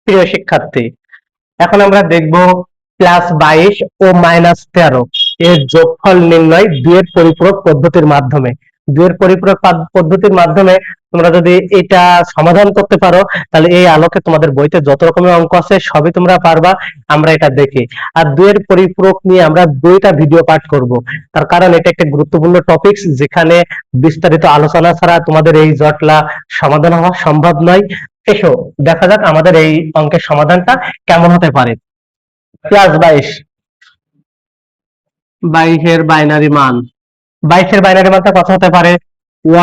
প্রিয় শিক্ষার্থী, এখন আমরা দেখব +22 ও -13 এর যোগফল নির্ণয় দুইয়ের পরিপূরক পদ্ধতির মাধ্যমে। দুইয়ের পরিপূরক পদ্ধতির মাধ্যমে তোমরা যদি এটা সমাধান করতে পারো, তাহলে এই আলোকে তোমাদের বইতে যত রকমের অঙ্ক আছে সবই তোমরা পারবা। আমরা এটা দেখি। আর দুইয়ের পরিপূরক নিয়ে আমরা দুইটা ভিডিও পাঠ করব, তার কারণ এটা একটা গুরুত্বপূর্ণ টপিকস, যেখানে বিস্তারিত আলোচনা ছাড়া তোমাদের এই জটলা সমাধান হওয়া সম্ভব নয়। এসো দেখা যাক আমাদের এই অঙ্কের সমাধানটা কেমন হতে পারে। +22, 22-এর বাইনারি মান, 22-এর বাইনারি মানটা কত হতে পারে?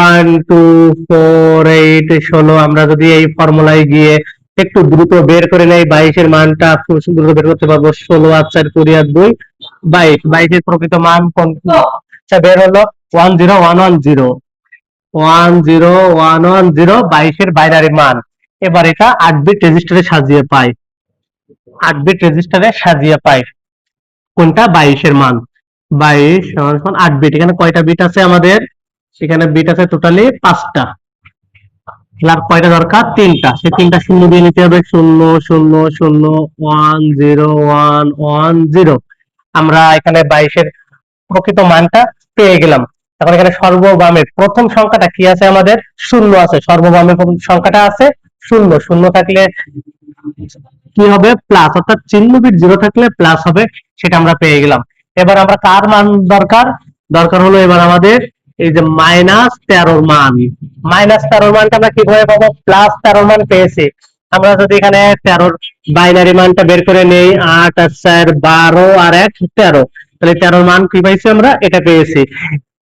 1 2 4 8 16। আমরা যদি এই ফর্মুলায় গিয়ে একটু দ্রুত বের করে নেই, 22-এর মানটা খুব দ্রুত বের করতে পারবো। 16 আর 4 20 আর 2 22। 22-এর প্রকৃত মান কোন? আচ্ছা, বের হলো 10110, 10110 22-এর বাইনারি মান। এবার এটা 8 বিট রেজিস্টারে সাজিয়ে পাই, 8 বিট রেজিস্টারে সাজিয়ে পাই কোনটা? 22-এর মান। 22 সমান 8 বিট। এখানে কয়টা বিট আছে আমাদের? সেখানে বিট আছে টোটালি 5টা। আর কয়টা দরকার? 3টা। সেই 3টা শূন্য দিয়ে নিতে হবে। 0 0 0 1 0 1 1 0। আমরা এখানে 22-এর প্রকৃত মানটা পেয়ে গেলাম। এখন এখানে সর্ববামের প্রথম সংখ্যাটা কি আছে? আমাদের 0 আছে। সর্ববামের প্রথম সংখ্যাটা আছে 0। 0 থাকলে কি হবে? প্লাস, অর্থাৎ চিহ্ন বিট 0 থাকলে প্লাস হবে, সেটা আমরা পেয়ে গেলাম। এবার আমরা কার মান দরকার? দরকার হলো এবার আমাদের এই যে -13 মান। -13 মানটা আমরা কিভাবে পাবো? +13 মান পেয়েছি। আমরা যদি এখানে 13 বাইনারি মানটা বের করে নেই, 8 আর 4 12 আর 1 13, তাহলে 13 মান কি পাইছি? আমরা এটা পেয়েছি।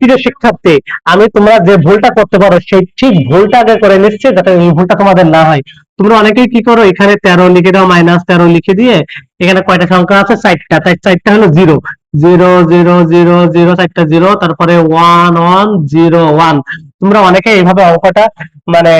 প্রিয় শিক্ষার্থী, আমি তোমরা যে ভুলটা করতে পারো সেই ঠিক ভুলটা আগে করে নিচ্ছে, যাতে এই ভুলটা তোমাদের না হয়। তোমরা অনেকেই কি করো, এখানে 13 লিখে দাও, -13 লিখে দিয়ে এখানে কয়টা সংখ্যা আছে? 4টা। তাই 4টা হলো 0 0 0 0 0, 4টা 0, তারপরে 1 1 0 1। তোমরা অনেকে এইভাবে অঙ্কটা মানে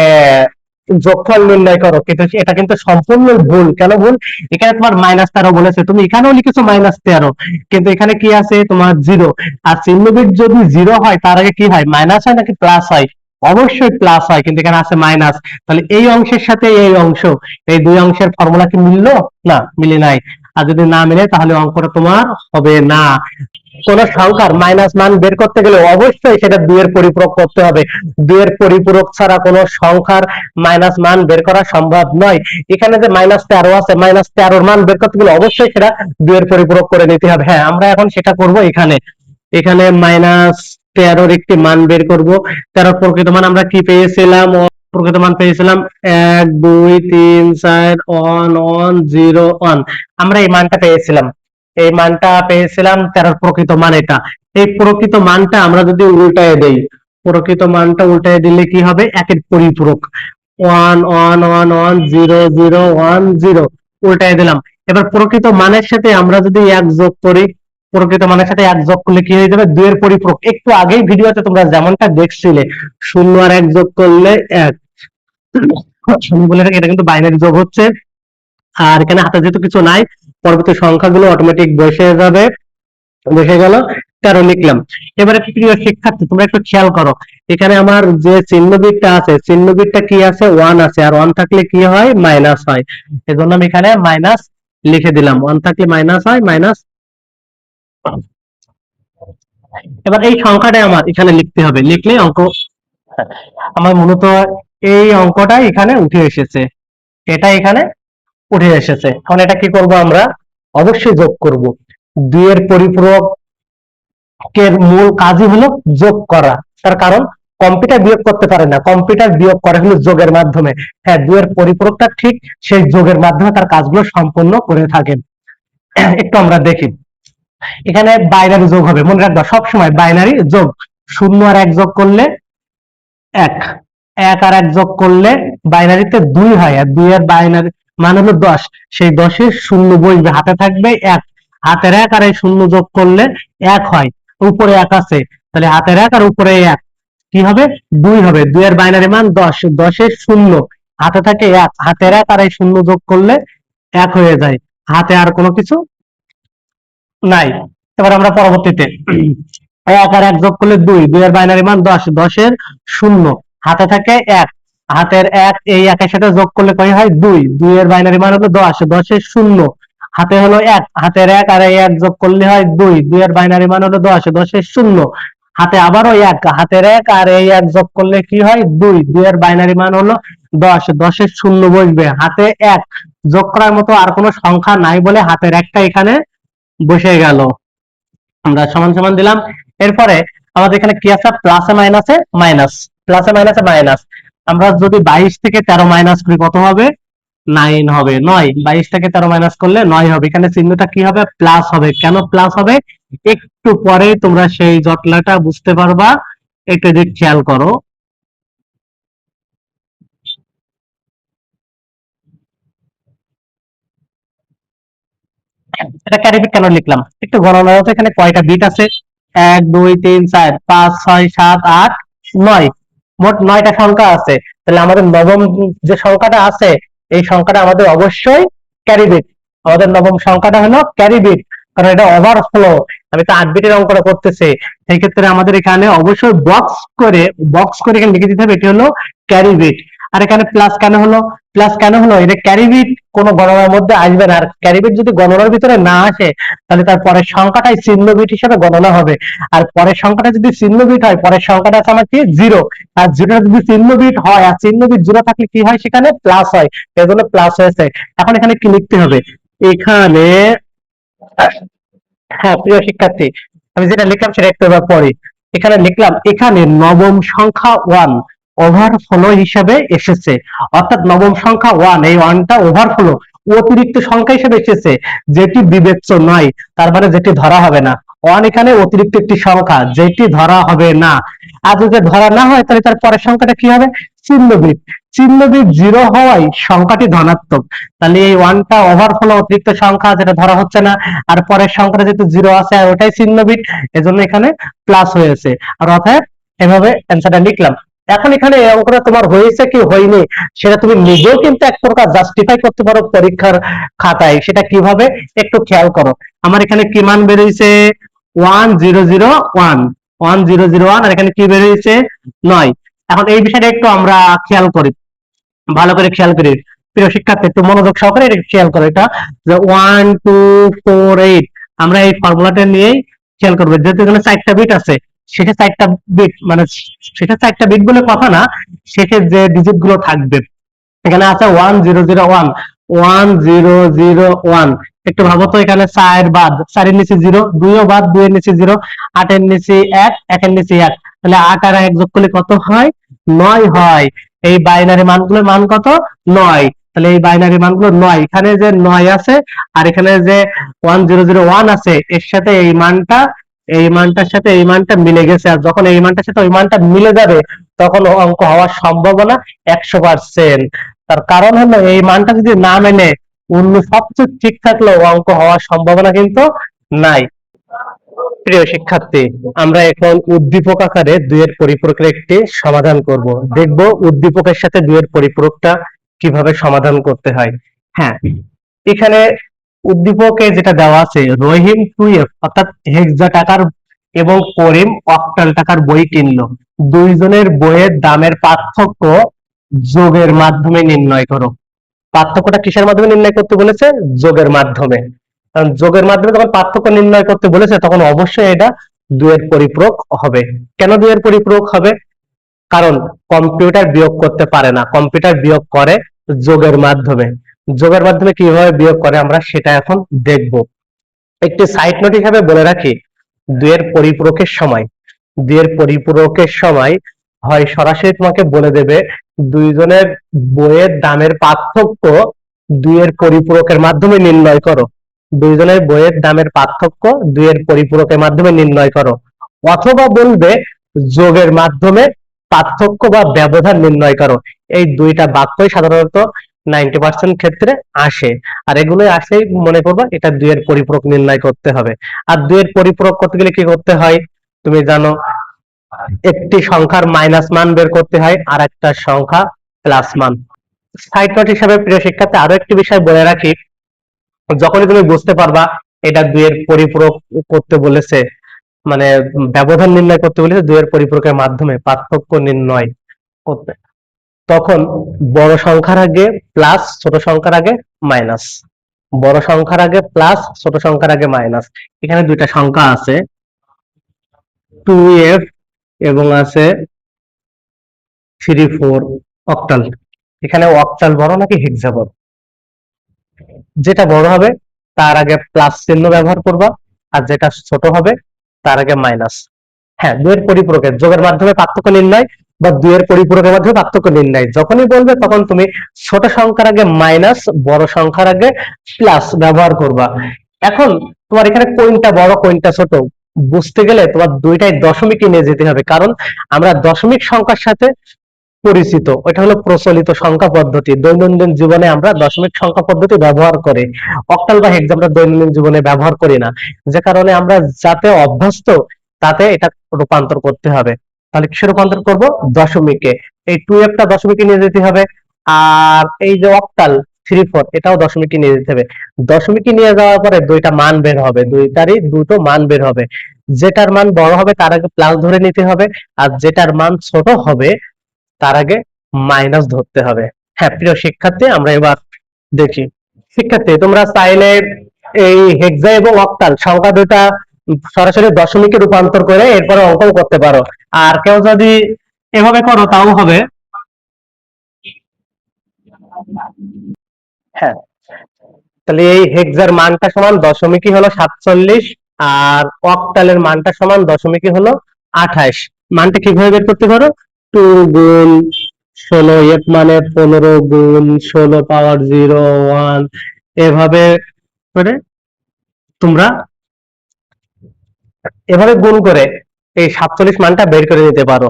যোগফল নির্ণয় করো, কিন্তু এটা কিন্তু সম্পূর্ণ ভুল। কেন ভুল? এখানে তোমার -13 বলেছে, তুমি এখানেও লিখেছো -13, কিন্তু এখানে কি আছে? তোমার 0। আর চিহ্ন বিট যদি 0 হয়, তার আগে কি হয়? মাইনাস হয় নাকি প্লাস হয়? অবশ্যই প্লাস হয়, কিন্তু এখানে আছে মাইনাস। তাহলে এই অংশের সাথে এই অংশ, এই দুই অংশের ফর্মুলা কি মিললো? না, মিলে নাই। আর যদি না মিলে, তাহলে অঙ্কটা তোমার হবে না। কোন সংখ্যার মাইনাস মান বের করতে গেলে অবশ্যই সেটা 2 এর পরিপূরক করতে হবে। 2 এর পরিপূরক ছাড়া কোন সংখ্যার মাইনাস মান বের করা সম্ভব নয়। এখানে যে -13 আছে, -13 মান বের করতে গেলে অবশ্যই সেটা 2 এর পরিপূরক করে নিতে হবে। হ্যাঁ, আমরা এখন সেটা করব। এখানে এখানে -13 একটি মান বের করব। 13 প্রকৃত মান আমরা কি পেয়েছিলাম? প্রকৃত মান পেয়েছিলাম 1 2 3 4 1 1 0 1। আমরা এই মানটা পেয়েছিলাম, এই মানটা পেয়েছিলাম 13 প্রকৃত মান এটা। এই প্রকৃত মানটা আমরা যদি উল্টায় দেই, প্রকৃত মানটা উল্টায় দিলে কি হবে? একের পরিপূরক 1 1 1 1 0 0 1 0 উল্টায় দিলাম। এবার প্রকৃত মানের সাথে আমরা যদি 1 যোগ করি, প্রকৃত মানের সাথে 1 যোগ করলে কি হয়ে যাবে? 2 এর পরিপূরক। একটু আগেই ভিডিওতে তোমরা যেমনটা দেখছিলে, 0 আর 1 যোগ করলে 1। বলে রাখি, এটা কিন্তু বাইনারি যোগ হচ্ছে। আর এখানে হাতে যেহেতু কিছু নাই, পরবর্তী সংখ্যাগুলো অটোমেটিক বসে যাবে। বসে গেল, 13 লিখলাম। এবারে প্রিয় শিক্ষার্থী, তোমরা একটু খেয়াল করো, এখানে আমার যে চিহ্ন বিটটা আছে, চিহ্ন বিটটা কি আছে? 1 আছে। আর 1 থাকলে কি হয়? মাইনাস হয়। এজন্য আমি এখানে মাইনাস লিখে দিলাম। 1 থাকলে মাইনাস হয়, মাইনাস। এবার এই সংখ্যাটা আমার এখানে লিখতে হবে, লিখলে অঙ্ক আমার মূলত এই অঙ্কটা এখানে উঠে এসেছে, এটা এখানে উঠে এসেছে। এখন এটা কি করব? আমরা অবশ্যই যোগ করব। 2 এর পরিপূরক এর মূল কাজই হলো যোগ করা। তার কারণ কম্পিউটার বিয়োগ করতে পারে না, কম্পিউটার বিয়োগ করে হলো যোগের মাধ্যমে। হ্যাঁ, 2 এর পরিপূরকটা ঠিক সেই যোগের মাধ্যমে তার কাজগুলো সম্পন্ন করে থাকেন। একটু আমরা দেখি, এখানে বাইনারি যোগ হবে, মনে রাখবা সবসময় বাইনারি যোগ। 0 আর 1 যোগ করলে 1, 1 আর 1 যোগ করলে বাইনারিতে 2 হয়, আর 2 এর বাইনারি মান হলো 10। সেই 10 এর শূন্য বসবে, হাতে থাকবে 1। হাতের 1 আর এই শূন্য যোগ করলে 1 হয়, উপরে 1 আছে, তাহলে হাতের 1 আর উপরে 1 কি হবে? 2 হবে। 2 এর বাইনারি মান 10, 10 এর শূন্য, হাতে থাকে 1, হাতের 1 আর এই শূন্য যোগ করলে 1 হয়ে যায়, হাতে আর কোনো কিছু নাই। এবার আমরা পরবর্তীতে 1 আর 1 যোগ করলে 2, 2 এর বাইনারি মান 10, 10 এর শূন্য, হাতে থাকে 1, হাতের এক, এই একের সাথে যোগ করলে কয় হয়? 2, 2 এর বাইনারি মান হলো 10, 10 এর শূন্য, হাতে হলো এক, হাতের এক আর এই এক যোগ করলে হয় 2, 2 এর বাইনারি মান হলো 10, 10 এর শূন্য, হাতে আবারও এক, হাতের এক আর এই এক যোগ করলে কি হয়? 2, 2 এর বাইনারি মান হলো 10, 10 এর শূন্য বসবে, হাতে এক যোগ করার মতো আর কোনো সংখ্যা নাই বলে হাতের একটা এখানে বসে গেল। আমরা সমান সমান দিলাম। এরপরে আমাদের এখানে কি আছে? প্লাসে মাইনাসে মাইনাস, প্লাসে মাইনাসে মাইনাস। আমরা যদি 22 থেকে 13 মাইনাস করি কত হবে? 9 হবে। 9, 22 থেকে 13 মাইনাস করলে 9 হবে। এখানে চিহ্নটা কি হবে? প্লাস হবে। কেন প্লাস হবে? একটু পরে তোমরা সেই জটলাটা বুঝতে পারবা, একটু যদি খেয়াল করো। এটা ক্যারি বিট কেন লিখলাম একটু গণনা হতো। এখানে কয়টা বিট আছে? 1 2 3 4 5 6 7 8 9, মোট 9টা সংখ্যা আছে। তাহলে আমাদের নবম যে সংখ্যাটা আছে, এই সংখ্যাটা আমাদের অবশ্যই ক্যারি বিট। আমাদের নবম সংখ্যাটা হলো ক্যারি বিট, কারণ এটা ওভারফ্লো। আমি তো 8 বিটের অঙ্কটা করতেছি, সেই ক্ষেত্রে আমাদের এখানে অবশ্যই বক্স করে এখানে লিখে দিতে হবে এটি হলো ক্যারি বিট। আর এখানে প্লাস কেন হলো? প্লাস কেন হলো? এটা ক্যারি বিট কোন গণনার মধ্যে আসবে না। আর ক্যারি বিট যদি গণনার ভিতরে না আসে, তাহলে তার পরের সংখ্যাটাই চিহ্ন বিট হিসেবে গণনা হবে। আর পরের সংখ্যাটা যদি চিহ্ন বিট হয়, পরের সংখ্যাটা আছে আমার কি? 0। আর 0 যদি চিহ্ন বিট হয় আর চিহ্ন বিট 0 থাকলে কি হয়? সেখানে প্লাস হয়, এজন্য প্লাস হয়েছে। এখন এখানে কি লিখতে হবে? এখানে, হ্যাঁ প্রিয় শিক্ষার্থী, আমি যেটা লিখলাম সেটা একটু এবার পরে। এখানে লিখলাম, এখানে নবম সংখ্যা 1 ওভারফ্লো হিসাবে এসেছে, অর্থাৎ নবম সংখ্যা 1, এই 1টা ওভারফ্লো অতিরিক্ত সংখ্যা হিসেবে এসেছে, যেটি বিবেচ্য নয়, তার মানে যেটি ধরা হবে না। 1 এখানে অতিরিক্ত একটি সংখ্যা, যেটি ধরা হবে না। আর যদি ধরা না হয়, তাহলে তার পরের সংখ্যাটা কি হবে? চিহ্নবিট। চিহ্নবিট 0 হওয়ায় সংখ্যাটি ধনাত্মক। তাহলে এই 1টা ওভারফ্লো অতিরিক্ত সংখ্যা, যেটা ধরা হচ্ছে না। আর পরের সংখ্যাটা যেহেতু 0 আছে আর ওটাই চিহ্নবিট, এজন্য এখানে প্লাস হয়েছে। আর অতএব এভাবে অ্যান্সারটা লিখলাম। এখন এখানে এই অঙ্কটা তোমার হয়েছে কি হয়নি, সেটা তুমি নিজেও কিন্তু এক প্রকার জাস্টিফাই করতে পারো পরীক্ষার খাতায়। সেটা কিভাবে? একটু খেয়াল করো। আমার এখানে কি মান বেরিয়েছে? 1001, 1001, আর এখানে কি বেরিয়েছে? 9। এখন এই বিষয়টা একটু আমরা খেয়াল করি, ভালো করে খেয়াল করি। প্রিয় শিক্ষার্থী, একটু মনোযোগ সহকারে এটা খেয়াল করো। এটা যে 1248, আমরা এই ফর্মুলাটা নিয়েই খেয়াল করবো। যেহেতু এখানে 4টা বিট আছে, শেষে 4টা বিট, মানে শেষে 4টা বিট বলে কথা না, শেষে যে ডিজিট গুলো থাকবে, এখানে আছে 1001, 1001। একটু ভাবো তো, এখানে 4 বাদ, 4 এর নিচে 0, 2 ও বাদ, 2 এর নিচে 0, 8 এর নিচে 1, 1 এর নিচে 1, তাহলে 8 আর 1 যোগ করলে কত হয়? 9 হয়। এই বাইনারি মানগুলোর মান কত? 9। তাহলে এই বাইনারি মানগুলো 9, এখানে যে 9 আছে আর এখানে যে 1001 আছে, এর সাথে এই মানটা, এই মানটার সাথে এই মানটা মিলে গেছে। আর যখন এই মানটার সাথে ওই মানটা মিলে যাবে, তখন অঙ্ক হওয়ার সম্ভাবনা 100%। তার কারণ হলো, এই মানটা যদি না মেনে অন্য সবকিছু ঠিক থাকলেও অঙ্ক হওয়ার সম্ভাবনা কিন্তু নাই। প্রিয় শিক্ষার্থী, আমরা এখন উদ্দীপক আকারে 2 এর পরিপূরকের একটি সমাধান করব। দেখব উদ্দীপকের সাথে 2 এর পরিপূরকটা কিভাবে সমাধান করতে হয়। হ্যাঁ, এখানে উদ্দীপকে যেটা দেওয়া আছে, রহিম 2f অর্থাৎ হেক্সা টাকার এবং করিম অক্টাল টাকার বই কিনলো, দুইজনের বইয়ের দামের পার্থক্য যোগের মাধ্যমে নির্ণয় করো। পার্থক্যটা কিসের মাধ্যমে নির্ণয় করতে বলেছে? যোগের মাধ্যমে। কারণ যোগের মাধ্যমে যখন পার্থক্য নির্ণয় করতে বলেছে, তখন অবশ্যই এটা 2 এর পরিপূরক হবে। কেন 2 এর পরিপূরক হবে? কারণ কম্পিউটার বিয়োগ করতে পারে না, কম্পিউটার বিয়োগ করে যোগের মাধ্যমে। যোগের মাধ্যমে কিভাবে বিয়োগ করে আমরা সেটা এখন দেখব। একটি সাইড নোট হিসাবে বলে রাখি, 2 এর পরিপূরকের সময়, 2 এর পরিপূরকের সময় হয় সরাসরি তোমাকে বলে দেবে দুইজনের বইয়ের দামের পার্থক্য 2 এর পরিপূরকের মাধ্যমে নির্ণয় করো, দুইজনের বইয়ের দামের পার্থক্য 2 এর পরিপূরকের মাধ্যমে নির্ণয় করো, অথবা বলবে যোগের মাধ্যমে পার্থক্য বা ব্যবধান নির্ণয় করো। এই দুইটা বাক্যই সাধারণত 90% ক্ষেত্রে আসে। আর এগুলোই আসলেই মনে করবা এটা 2 এর পরিপূরক নির্ণয় করতে হবে। আর 2 এর পরিপূরক করতে গেলে কি করতে হয় তুমি জানো? একটি সংখ্যার মাইনাস মান বের করতে হয়, আর একটা সংখ্যা প্লাস মান। সাইড নোট হিসাবে প্রিয় শিক্ষার্থী আরো একটি বিষয় বলে রাখি, যখনই তুমি বুঝতে পারবা এটা 2 এর পরিপূরক করতে বলেছে, মানে ব্যবধান নির্ণয় করতে বলেছে 2 এর পরিপূরকের মাধ্যমে পার্থক্য নির্ণয় করতে, তখন বড় সংখ্যার আগে প্লাস, ছোট সংখ্যার আগে মাইনাস। বড় সংখ্যার আগে প্লাস, ছোট সংখ্যার আগে মাইনাস। এখানে দুইটা সংখ্যা আছে, 2f এবং আছে 3 4 অক্টাল। এখানে অক্টাল বড় নাকি হেক্সা বড়? যেটা বড় হবে তার আগে প্লাস চিহ্ন ব্যবহার করবা, আর যেটা ছোট হবে তার আগে মাইনাস। হ্যাঁ, দুইয়ের পরিপূরকের যোগের মাধ্যমে পার্থক্য নির্ণয় বা দুইয়ের পরিপূরকের মাধ্যমে পার্থক্য নির্ণয় যখনই বলবে তখন তুমি ছোট সংখ্যার আগে মাইনাস, বড় সংখ্যার আগে প্লাস ব্যবহার করবা। এখন তোমার এখানে কোনটা বড় কোনটা ছোট বুঝতে গেলে তোমার দুইটাই দশমিকে নিয়ে যেতে হবে, কারণ আমরা দশমিক সংখ্যার সাথে পরিচিত, ওইটা হলো প্রচলিত সংখ্যা পদ্ধতি। দৈনন্দিন জীবনে আমরা দশমিক সংখ্যা পদ্ধতি ব্যবহার করি, অক্টাল বা হেক্সা আমরা দৈনন্দিন জীবনে ব্যবহার করি না। যে কারণে আমরা যাতে অভ্যস্ত তাতে এটা রূপান্তর করতে হবে। তাহলে কিসে রূপান্তর করব? দশমিকে। এই 2f টা দশমিকে নিয়ে যেতে হবে, আর এই যে অক্টাল 3 4 এটাও দশমিকে নিয়ে যেতে হবে। দশমিকে নিয়ে যাওয়ার পরে দুইটা মান বের হবে, দুইটারই দুটো মান বের হবে। যেটার মান বড় হবে তার আগে প্লাস ধরে নিতে হবে, আর যেটার মান ছোট হবে তার আগে মাইনাস ধরতে হবে। হ্যাঁ প্রিয় শিক্ষার্থী, আমরা এবার দেখি। শিক্ষার্থী তোমরা চাইলে এই হেক্সা এবং অক্টাল সংখ্যা দুটা সরাসরি দশমিকে রূপান্তর করে এরপরে অঙ্কন করতে পারো, আর কেউ যদি এভাবে করো তাও হবে। হ্যাঁ, তাহলে এই হেক্সার মানটা সমান দশমিকই হলো 47, আর অক্টালের মানটা সমান দশমিকই হলো 28। মানটা কিভাবে বের করতে পারো? 2 গুণ 16, এফ মানে 15 গুণ 16 পাওয়ার 0 1, এভাবে করে তোমরা এভাবে গুণ করে এই 47 মানটা বের করে নিতে পারো।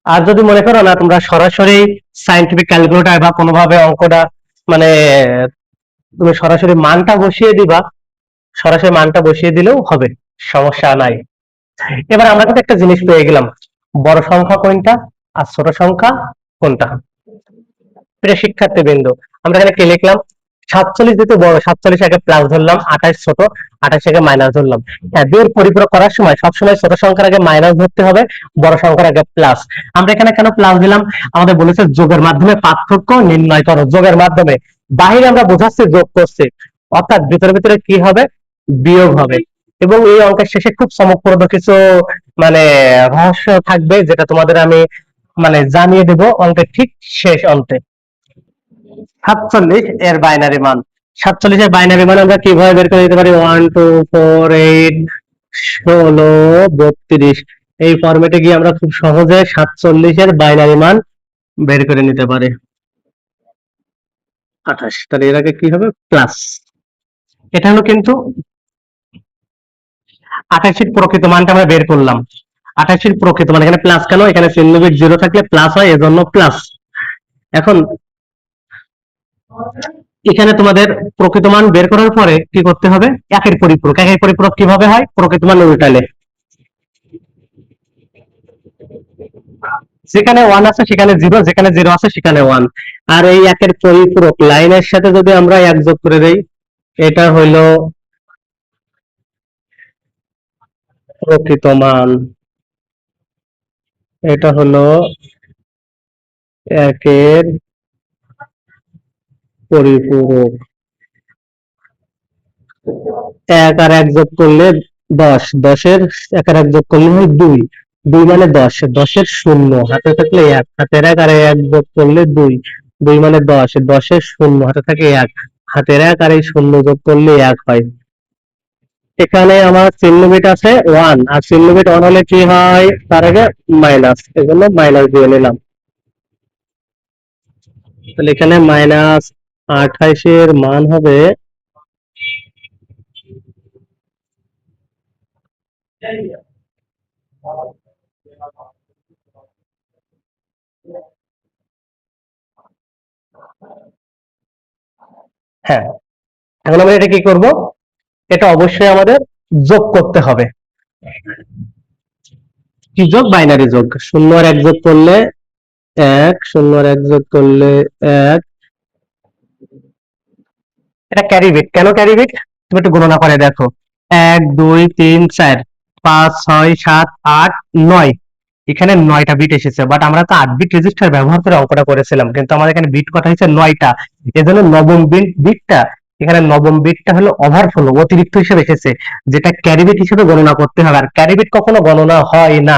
আর যদি মনে করো না তোমরা সরাসরি সায়েন্টিফিক ক্যালকুলেটর বা কোনোভাবে অঙ্কটা মানে তুমি সরাসরি মানটা বসিয়ে দিবা, সরাসরি মানটা বসিয়ে দিলেও হবে, সমস্যা নাই। এবার আমরা কিন্তু একটা জিনিস পেয়ে গেলাম, বড় সংখ্যা কোনটা আর ছোট সংখ্যা কোনটা। প্রিয় শিক্ষার্থী বিন্দু, আমরা এখানে কি লিখলাম? 47 যেহেতু বড়, 47 আগে প্লাস ধরলাম, 28 ছোট, 28 আগে মাইনাস ধরলাম। হ্যাঁ, দুইয়ের পরিপূরক করার সময় সবসময় ছোট সংখ্যার আগে মাইনাস ধরতে হবে, বড় সংখ্যার আগে প্লাস। আমরা এখানে কেন প্লাস দিলাম? আমাদের বলেছে যোগের মাধ্যমে পার্থক্য নির্ণয় করো। যোগের মাধ্যমে বাহিরে আমরা বোঝাচ্ছি যোগ করছি, অর্থাৎ ভিতরে ভিতরে কি হবে? বিয়োগ হবে। এবং এই অঙ্কের শেষে খুব চমকপ্রদ কিছু মানে রহস্য থাকবে, যেটা তোমাদের আমি জানিয়ে দেব অঙ্কের ঠিক শেষ অন্তে। 47 এর বাইনারি মান, 47 এর বাইনারি মান আমরা কিভাবে বের করে দিতে পারি? 1 2 4 8 16 32, এই ফরম্যাটে গিয়ে আমরা খুব সহজে 47 এর বাইনারি মান বের করে নিতে পারি। 28, তাহলে এর আগে কি হবে? প্লাস। এটা হলো কিন্তু 28 এর প্রকৃত মানটা আমরা বের করলাম। 28 এর প্রকৃত মান, এখানে প্লাস কেন? এখানে চিহ্ন বিট 0 থাকলে প্লাস হয়, এজন্য প্লাস। এখন এখানে তোমাদের প্রকৃত মান বের করার পরে কি করতে হবে? একের পরিপূরক। একের পরিপূরক কিভাবে হয়? প্রকৃত মান উল্টালে, যেখানে 1 আছে সেখানে 0, যেখানে 0 আছে সেখানে 1। আর এই একের পরিপূরক লাইনের সাথে যদি আমরা 1 যোগ করে দেই, এটা হইলো প্রকৃত মান, এটা হলো একের পরিপূরক। 1 আর 1 যোগ করলে 10, 10-এর 1 আর 1 যোগ করলে হয় 2, 2 মানে 10, 10-এর শূন্য হাতে থাকলে 1, হাতের 1 আর 1 যোগ করলে 2, 2 মানে 10, 10-এর শূন্য হাতে থাকে 1, হাতের 1 আর এই শূন্য যোগ করলে 1 হয়। এখানে আমার চিহ্ন বিট আছে 1, আর চিহ্ন বিট 1 হলে কি হয়? তার আগে মাইনাস, এজন্য মাইনাস দিয়ে নিলাম। তাহলে এখানে -28 এর মান হবে হ্যাঁ। এখন আমরা এটা কি করব? এটা অবশ্যই আমাদের যোগ করতে হবে। কি যোগ? বাইনারি যোগ। 0 আর 1 যোগ করলে 1, 0 আর 1 যোগ করলে 1। এটা ক্যারি বিট। কেন ক্যারি বিট? তুমি একটু গণনা করে দেখো। 1 2 3 4 5 6 7 8 9, এখানে 9টা বিট এসেছে, বাট আমরা তো 8 বিট রেজিস্টার ব্যবহার করে অঙ্কটা করেছিলাম, কিন্তু আমাদের এখানে বিট কটা হয়েছে 9টা। এজন্য নবম বিটটা, এখানে নবম বিটটা হলো ওভারফ্লো, অতিরিক্ত হিসেবে এসেছে, যেটা ক্যারি বিট হিসেবে গণনা করতে হবে। আর ক্যারি বিট কখনো গণনা হয় না,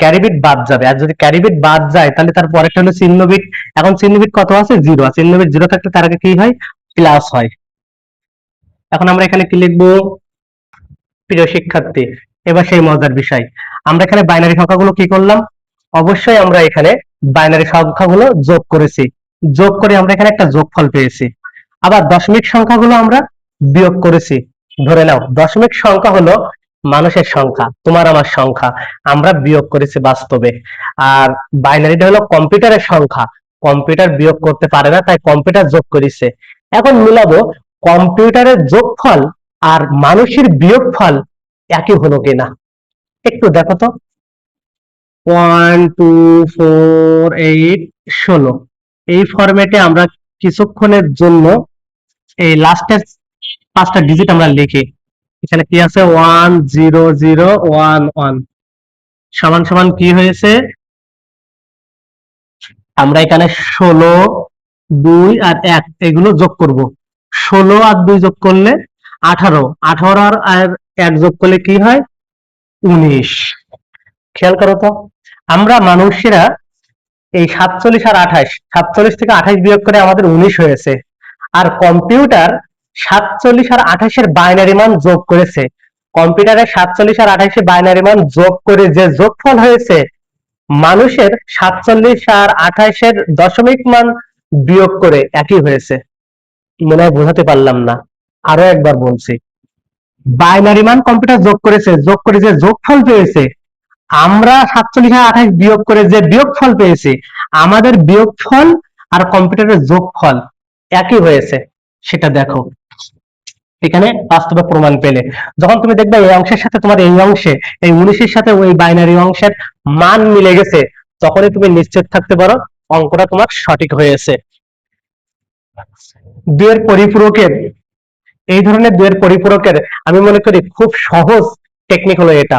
ক্যারি বিট বাদ যাবে। আর যদি ক্যারি বিট বাদ যায় তাহলে তার পরেরটা হলো চিহ্ন বিট। এখন চিহ্ন বিট কত আছে? 0। আর চিহ্ন বিট 0 থাকলে তার আগে কি হয়? প্লাস হয়। এখন আমরা এখানে কি লিখবো? প্রিয় শিক্ষার্থী, এবার সেই মজার বিষয়, আমরা এখানে বাইনারি সংখ্যাগুলো কি করলাম? অবশ্যই আমরা এখানে বাইনারি সংখ্যাগুলো যোগ করেছি, যোগ করে আমরা এখানে একটা যোগফল পেয়েছি। আবার দশমিক সংখ্যাগুলো আমরা বিয়োগ করেছি। ধরে নাও দশমিক সংখ্যা হলো মানুষের সংখ্যা, তোমার আমার সংখ্যা, আমরা বিয়োগ করেছি বাস্তবে। আর বাইনারিটা হলো কম্পিউটারের সংখ্যা, কম্পিউটার বিয়োগ করতে পারে না, তাই কম্পিউটার যোগ করেছে। এখন মিলাবো কম্পিউটারের যোগফল আর মানুষের বিয়োগফল একই হলো কিনা, একটু দেখো তো। 1 2 4 8 16, এই ফরম্যাটে আমরা কিছুক্ষণের জন্য এই লাস্টের 5টা ডিজিট আমরা লিখি। এখানে কি আছে? 1 0 0 1 1 সমান সমান কি হয়েছে? আমরা এখানে 16, 2 আর 1 এগুলো যোগ করব। 16 আর 2 যোগ করলে 18, 18 আর 1 যোগ করলে কি হয়? 19। খেয়াল করো তো, আমরা মানুষেরা এই 47 আর 28, 47 থেকে 28 বিয়োগ করে আমাদের 19 হয়েছে। আর কম্পিউটার 47 আর 28 এর বাইনারি মান যোগ করেছে। কম্পিউটারে 47 আর 28 এর বাইনারি মান যোগ করে যে যোগফল হয়েছে, মানুষের 47 আর 28 এর দশমিক মান বিয়োগ করে একই হয়েছে। মনে হয় বোঝাতে পারলাম না, আরো একবার বলছি। বাইনারি মান কম্পিউটার যোগ করেছে, যোগ করে যে যোগফল পেয়েছে, আমরা 47 আর 28 বিয়োগ করে যে বিয়োগফল পেয়েছি, আমাদের বিয়োগফল আর কম্পিউটারের যোগফল একই হয়েছে, সেটা দেখো। এখানে বাস্তবে প্রমাণ পেলে যখন তুমি দেখবে এই অংশের সাথে তোমার এই অংশে, এই 19-এর সাথে ওই বাইনারি অংশের মান মিলে গেছে, তখনই তুমি নিশ্চিত থাকতে পারো অঙ্কটা তোমার সঠিক হয়েছে। দুয়ের পরিপূরকের, এই ধরনের দুয়ের পরিপূরকের আমি মনে করি খুব সহজ টেকনিক হলো এটা।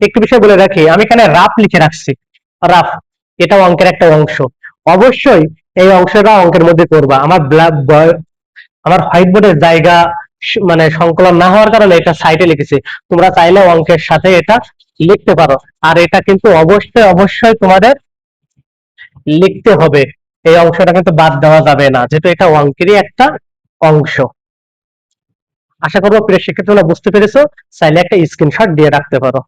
একটু বিষয় বলে রাখি, আমি এখানে রাফ লিখে রাখছি, রাফ, এটা অঙ্কের একটা অংশ। অবশ্যই এই অংশটা অঙ্কের মধ্যে করবা। আমার হোয়াইট বোর্ডের জায়গা মানে সংকলন না হওয়ার কারণে এটা সাইডে লিখেছি, তোমরা চাইলে অঙ্কের সাথে এটা লিখতে পারো। আর এটা কিন্তু অবশ্যই অবশ্যই তোমাদের লিখতে হবে, এই অংশটা কিন্তু বাদ দেওয়া যাবে না, যেহেতু এটা অঙ্কেরই একটা অংশ। আশা করবো প্রিয় শিক্ষার্থীরা বুঝতে পেরেছো, চাইলে একটা স্ক্রিনশট দিয়ে রাখতে পারো।